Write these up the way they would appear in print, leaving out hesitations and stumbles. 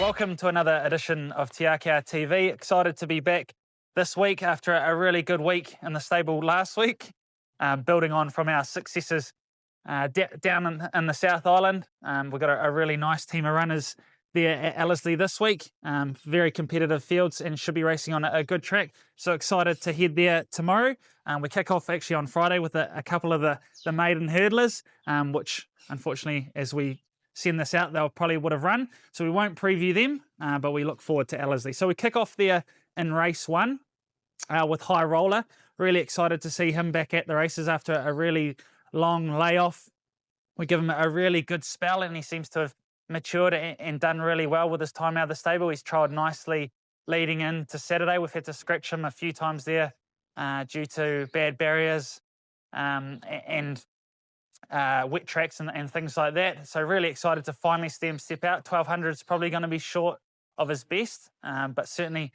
Welcome to another edition of Te Akau TV. Excited to be back this week after a really good week in the stable last week, building on from our successes down in the South Island. We've got a really nice team of runners there at Ellerslie this week. Very competitive fields and should be racing on a good track. So excited to head there tomorrow. We kick off actually on Friday with a couple of the maiden hurdlers, which unfortunately, as we send this out, they'll probably would have run. So we won't preview them, but we look forward to Ellerslie. So we kick off there in race one with High Roller. Really excited to see him back at the races after a really long layoff. We give him a really good spell and he seems to have matured and done really well with his time out of the stable. He's trialled nicely leading into Saturday. We've had to scratch him a few times there due to bad barriers and wet tracks and things like that. So really excited to finally see him step out. 1200 is probably going to be short of his best, but certainly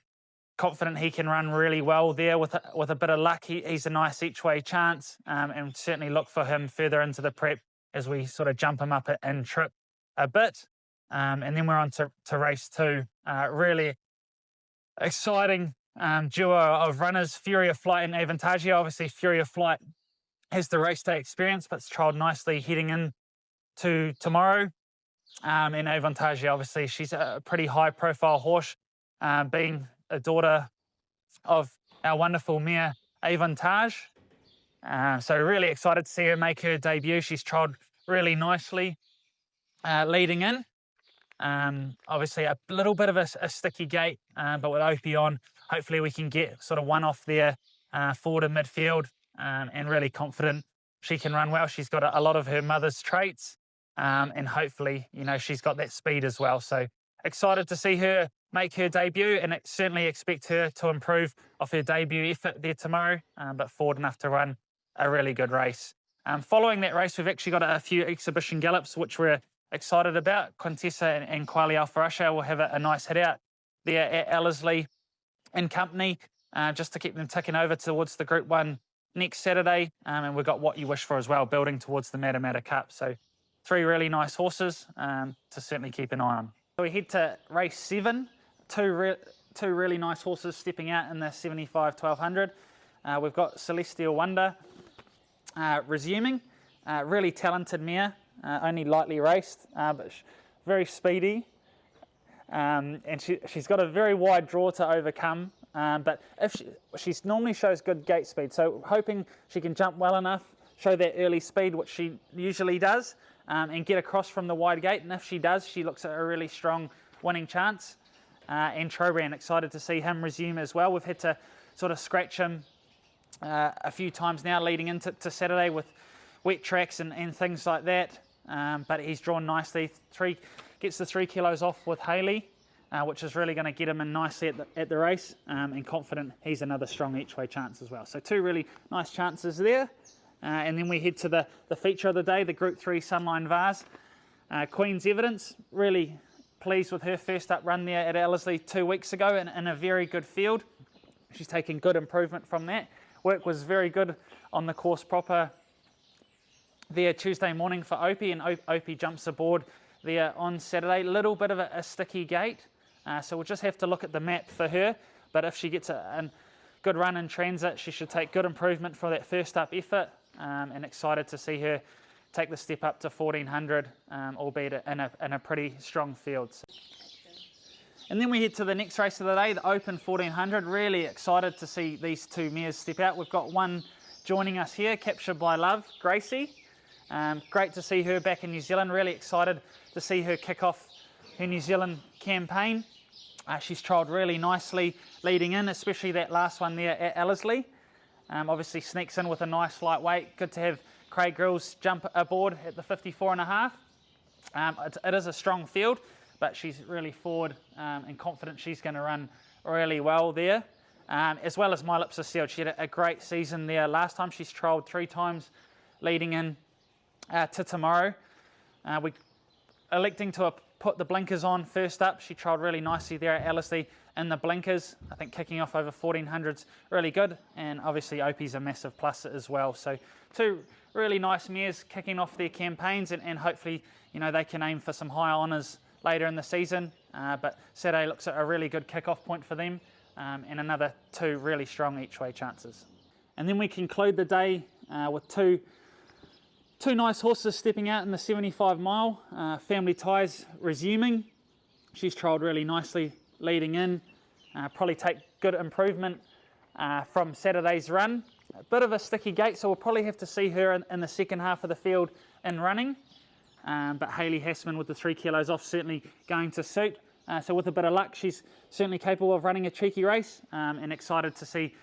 confident he can run really well there with a bit of luck. He's a nice each way chance, and certainly look for him further into the prep as we sort of jump him up and trip a bit. And then we're on to race two. Really exciting duo of runners, Fury of Flight and Avantasia. Obviously Fury of Flight has the race day experience, but it's trialled nicely heading in to tomorrow. And Avantasia, obviously, she's a pretty high-profile horse, being a daughter of our wonderful mare, Avantage. So really excited to see her make her debut. She's trialled really nicely leading in. Obviously, a little bit of a sticky gate, but with Opie on, hopefully we can get sort of one off there forward in midfield. And really confident she can run well. She's got a lot of her mother's traits, and hopefully, she's got that speed as well. So excited to see her make her debut, and certainly expect her to improve off her debut effort there tomorrow, but forward enough to run a really good race. Following that race, we've actually got a few exhibition gallops, which we're excited about. Quintessa and Quali Alfarasha will have a nice hit out there at Ellerslie in company, just to keep them ticking over towards the Group 1 next Saturday, and we've got What You Wish For as well, building towards the Matamata Cup. So 3 really nice horses to certainly keep an eye on. So we head to race 7, two really nice horses stepping out in the 75 1200. We've got Celestial Wonder resuming, really talented mare, only lightly raced, but very speedy, and she's got a very wide draw to overcome. But if she normally shows good gate speed, so hoping she can jump well enough, show that early speed, which she usually does, and get across from the wide gate. And if she does, she looks at a really strong winning chance. And Trobran, excited to see him resume as well. We've had to sort of scratch him a few times now leading into Saturday with wet tracks and things like that. But he's drawn nicely. Gets the 3 kilos off with Haley, which is really going to get him in nicely at the race, and confident he's another strong each way chance as well. So 2 really nice chances there. And then we head to the feature of the day, the Group 3 Sunline Vase. Queen's Evidence, really pleased with her first up run there at Ellerslie 2 weeks ago in a very good field. She's taken good improvement from that. Work was very good on the course proper there Tuesday morning for Opie, and Opie jumps aboard there on Saturday. Little bit of a sticky gate. So we'll just have to look at the map for her, but if she gets a good run in transit, she should take good improvement for that first up effort, and excited to see her take the step up to 1400, albeit in a pretty strong field. And then we head to the next race of the day, the Open 1400. Really excited to see these 2 mares step out. We've got one joining us here, Captured by Love, Gracie. Great to see her back in New Zealand. Really excited to see her kick off her New Zealand campaign. She's trialled really nicely leading in, especially that last one there at Ellerslie. Obviously sneaks in with a nice lightweight. Good to have Craig Grills jump aboard at the 54.5. It is a strong field, but she's really forward and confident she's going to run really well there. As well as My Lips Are Sealed. She had a great season there last time. She's trialled 3 times leading in to tomorrow. We're electing to put the blinkers on first up. She trialled really nicely there at Ellerslie in the blinkers. I think kicking off over 1400's really good, and obviously Opie's a massive plus as well. So 2 really nice mares kicking off their campaigns, and hopefully they can aim for some high honours later in the season, but Saturday looks at a really good kick-off point for them, and another 2 really strong each-way chances. And then we conclude the day with two nice horses stepping out in the 75 mile. Family Ties resuming. She's trialled really nicely leading in. Probably take good improvement from Saturday's run. A bit of a sticky gate, so we'll probably have to see her in the second half of the field in running. But Hayley Hassman with the 3 kilos off certainly going to suit. So with a bit of luck, she's certainly capable of running a cheeky race, and excited to see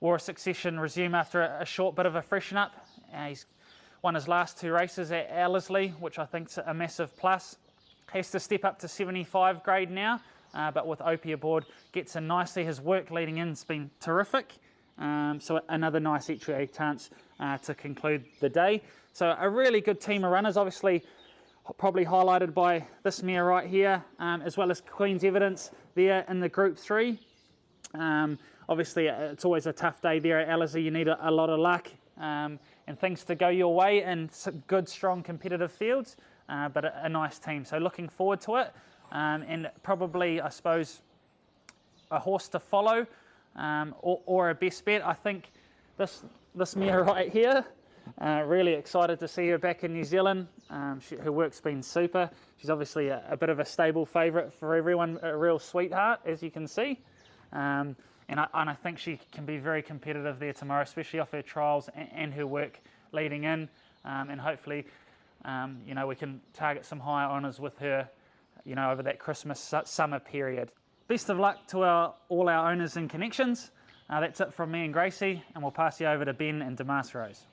War of Succession resume after a short bit of a freshen up. He's won his last 2 races at Ellerslie, which I think is a massive plus. Has to step up to 75 grade now, but with Opie aboard, gets in nicely. His work leading in has been terrific. So another nice each-way chance to conclude the day. So a really good team of runners, obviously probably highlighted by this mare right here, as well as Queen's Evidence there in the Group 3. Obviously, it's always a tough day there at Ellerslie. You need a lot of luck and things to go your way in some good, strong, competitive fields, but a nice team. So looking forward to it, and probably, I suppose, a horse to follow or a best bet. I think this mare right here, really excited to see her back in New Zealand. Her work's been super. She's obviously a bit of a stable favourite for everyone, a real sweetheart, as you can see. And I think she can be very competitive there tomorrow, especially off her trials and her work leading in. And hopefully, we can target some higher honours with her, over that Christmas summer period. Best of luck to all our owners and connections. That's it from me and Gracie, and we'll pass you over to Ben and Damas Rose.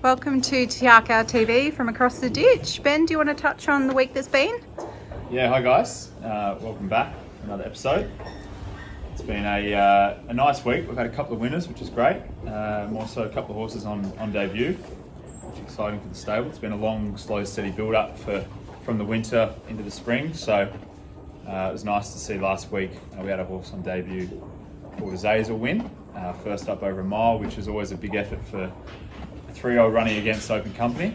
Welcome to Te Akau TV from across the ditch. Ben, do you want to touch on the week that's been? Yeah, hi guys. Welcome back for another episode. It's been a nice week. We've had a couple of winners, which is great. More so a couple of horses on debut, which is exciting for the stable. It's been a long, slow, steady build-up from the winter into the spring. So it was nice to see last week we had a horse on debut called Azazel win. First up over a mile, which is always a big effort for a 3-year-old running against open company.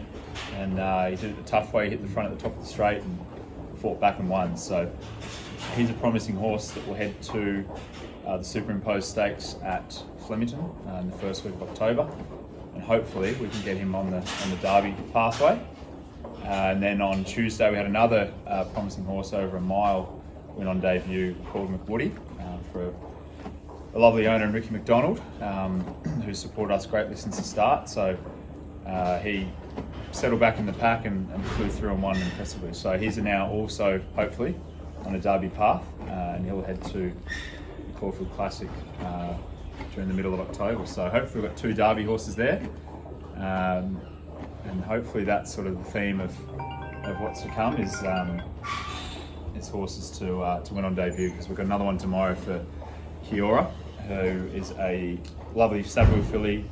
And he did it the tough way, hit the front at the top of the straight and fought back and won. So he's a promising horse that will head to the Superimposed Stakes at Flemington in the first week of October, and hopefully we can get him on the Derby pathway. And then on Tuesday we had another promising horse over a mile win on debut called McWoody for a lovely owner in Ricky McDonald, who supported us greatly since the start. So he settled back in the pack and flew through and won impressively. So he's now also hopefully on a Derby path, and he'll head to the Caulfield Classic during the middle of October. So hopefully we've got 2 Derby horses there, and hopefully that's sort of the theme of what's to come is horses to win on debut, because we've got another one tomorrow for Kiora, who is a lovely saddle filly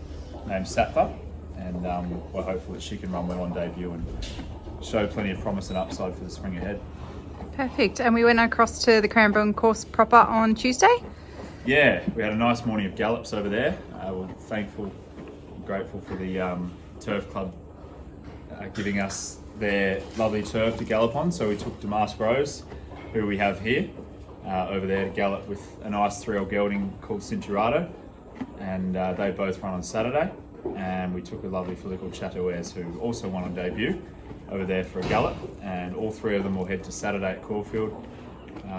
named Satva, and we're hopeful that she can run well on debut and show plenty of promise and upside for the spring ahead. Perfect. And we went across to the Cranbourne course proper on Tuesday? Yeah, we had a nice morning of gallops over there. We're thankful and grateful for the Turf Club giving us their lovely turf to gallop on. So we took Damas Rose, who we have here, over there to gallop with a nice 3-year-old gelding called Cinturado, and they both run on Saturday. And we took a lovely filly called Chateauers, who also won on debut, over there for a gallop, and all 3 of them will head to Saturday at Caulfield,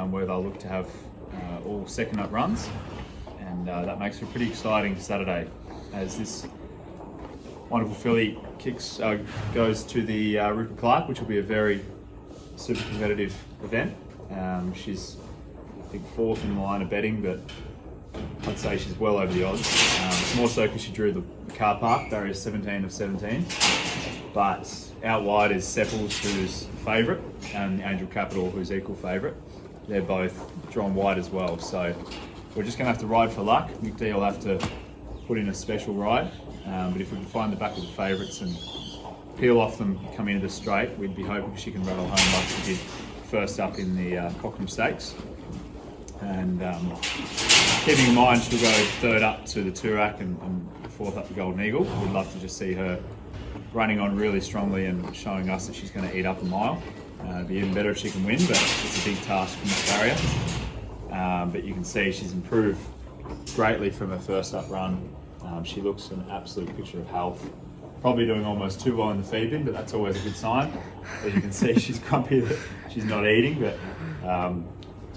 where they'll look to have all second up runs, and that makes for a pretty exciting Saturday, as this wonderful filly goes to the Rupert Clark, which will be a very super competitive event. She's, I think, 4th in the line of betting, but I'd say she's well over the odds. It's more so because she drew the car park, barrier 17 of 17. But out wide is Sepples, who's favourite, and Angel Capital, who's equal favourite. They're both drawn wide as well. So we're just going to have to ride for luck. Nick D will have to put in a special ride. But if we can find the back of the favourites and peel off them coming into the straight, we'd be hoping she can rattle home like she did first up in the Cochrane Stakes. And keeping in mind she'll go 3rd up to the Toorak and 4th up the Golden Eagle, we'd love to just see her running on really strongly and showing us that she's going to eat up a mile. It'd be even better if she can win, but it's a big task from that barrier. But you can see she's improved greatly from her first up run. She looks an absolute picture of health. Probably doing almost too well in the feed bin, but that's always a good sign. As you can see, she's grumpy that she's not eating, but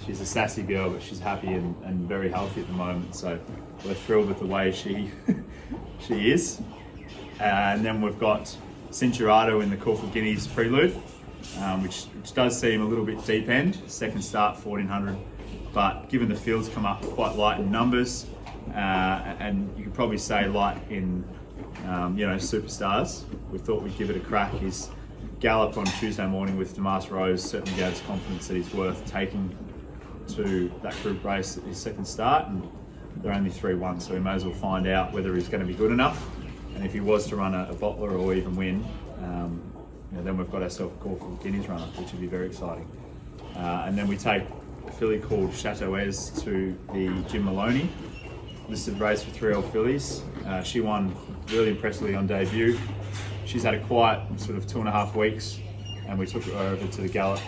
she's a sassy girl, but she's happy and very healthy at the moment. So we're thrilled with the way she is. And then we've got Cinturado in the Caulfield Guineas prelude, which does seem a little bit deep end. Second start, 1400, but given the fields come up quite light in numbers, and you could probably say light in superstars, we thought we'd give it a crack. His gallop on Tuesday morning with Damas Rose certainly gave us confidence that he's worth taking to that group race at his second start, and they're only 3-1, so we may as well find out whether he's going to be good enough. And if he was to run a bottler or even win, then we've got ourselves a Caulfield Guineas runner, which would be very exciting. And then we take a filly called Chateauez to the Jim Maloney listed race for 3-year-old fillies. She won really impressively on debut. She's had a quiet sort of 2.5 weeks, and we took her over to the gallop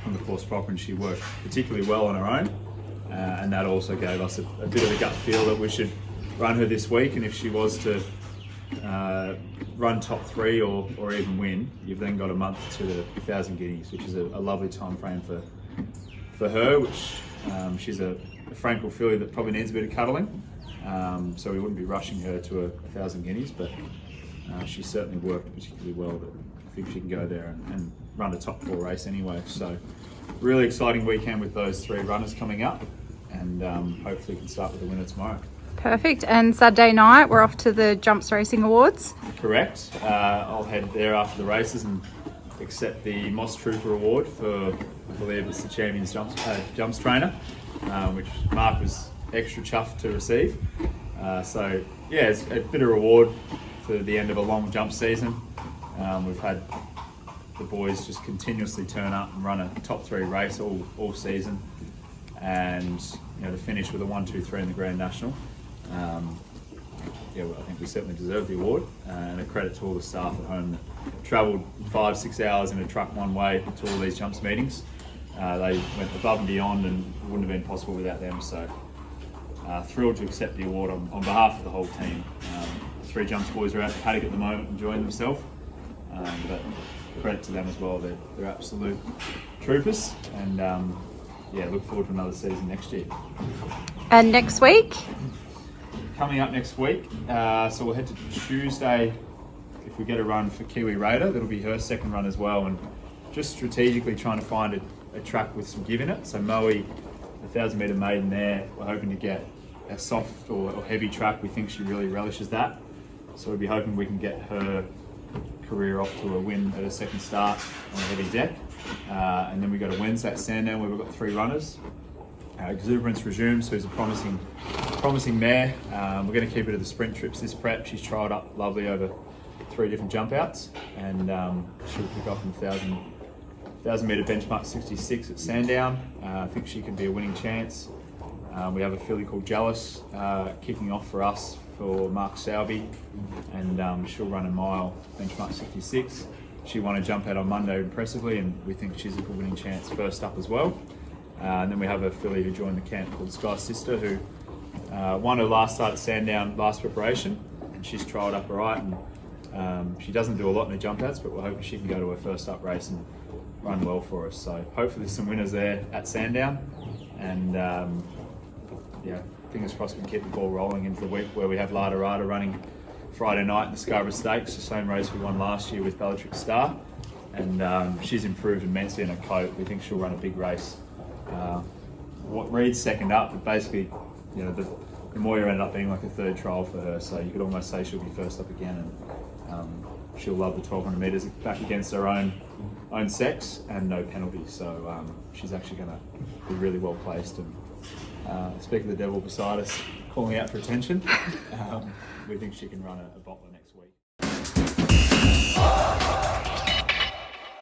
on the course proper, and she worked particularly well on her own. And that also gave us a bit of a gut feel that we should run her this week. And if she was to run top 3 or even win, you've then got a month to the 1,000 guineas, which is a lovely time frame for her, which she's a Frankel filly that probably needs a bit of cuddling, so we wouldn't be rushing her to a 1,000 guineas, but she certainly worked particularly well, that I think she can go there and run a top 4 race anyway. So really exciting weekend with those 3 runners coming up, and hopefully we can start with the winner tomorrow. Perfect. And Saturday night, we're off to the Jumps Racing Awards. Correct. I'll head there after the races and accept the Moss Trooper Award for, I believe it's the Champions Jumps Trainer, which Mark was extra chuffed to receive. So yeah, it's a bit of reward for the end of a long jump season. We've had the boys just continuously turn up and run a top 3 race all season, and to finish with a 1, 2, 3 in the Grand National. I think we certainly deserve the award, and a credit to all the staff at home that travelled 5-6 hours in a truck one way to all these jumps meetings. They went above and beyond, and it wouldn't have been possible without them. So thrilled to accept the award on behalf of the whole team. 3 jumps boys are out the paddock at the moment enjoying themselves, but credit to them as well. They're absolute troopers, and look forward to another season next year. And next week? Coming up next week, so we'll head to Tuesday. If we get a run for Kiwi Raider, that'll be her second run as well, and just strategically trying to find a track with some give in it. So Moe, 1,000 metre maiden there, we're hoping to get a soft or heavy track. We think she really relishes that, so we'll be hoping we can get her career off to a win at a second start on a heavy deck. And then we go to Wednesday at Sandown, where we've got 3 runners. Exuberance Resumes, who's a promising mare. We're going to keep her to the sprint trips this prep. She's trialled up lovely over 3 different jump outs, and she'll kick off in 1,000 metre benchmark 66 at Sandown. I think she could be a winning chance. We have a filly called Jealous kicking off for us for Mark Selby, and she'll run a mile benchmark 66. She won a jump out on Monday impressively, and we think she's a good winning chance first up as well. And then we have a filly who joined the camp called Sky Sister, who won her last start at Sandown last preparation, and she's trialled up alright, and she doesn't do a lot in the jump outs, but we're hoping she can go to her first up race and run well for us. So hopefully there's some winners there at Sandown, and fingers crossed we can keep the ball rolling into the week where we have Lada Rada running Friday night in the Scarborough Stakes, the same race we won last year with Bellatrix Star, and she's improved immensely in her coat. We think she'll run a big race. What reads second up, but basically, the Moya ended up being like a 3rd trial for her, so you could almost say she'll be first up again, and she'll love the 1,200 metres back against her own sex and no penalty. So she's actually going to be really well placed. And speak of the devil beside us, calling out for attention, we think she can run a bottler now.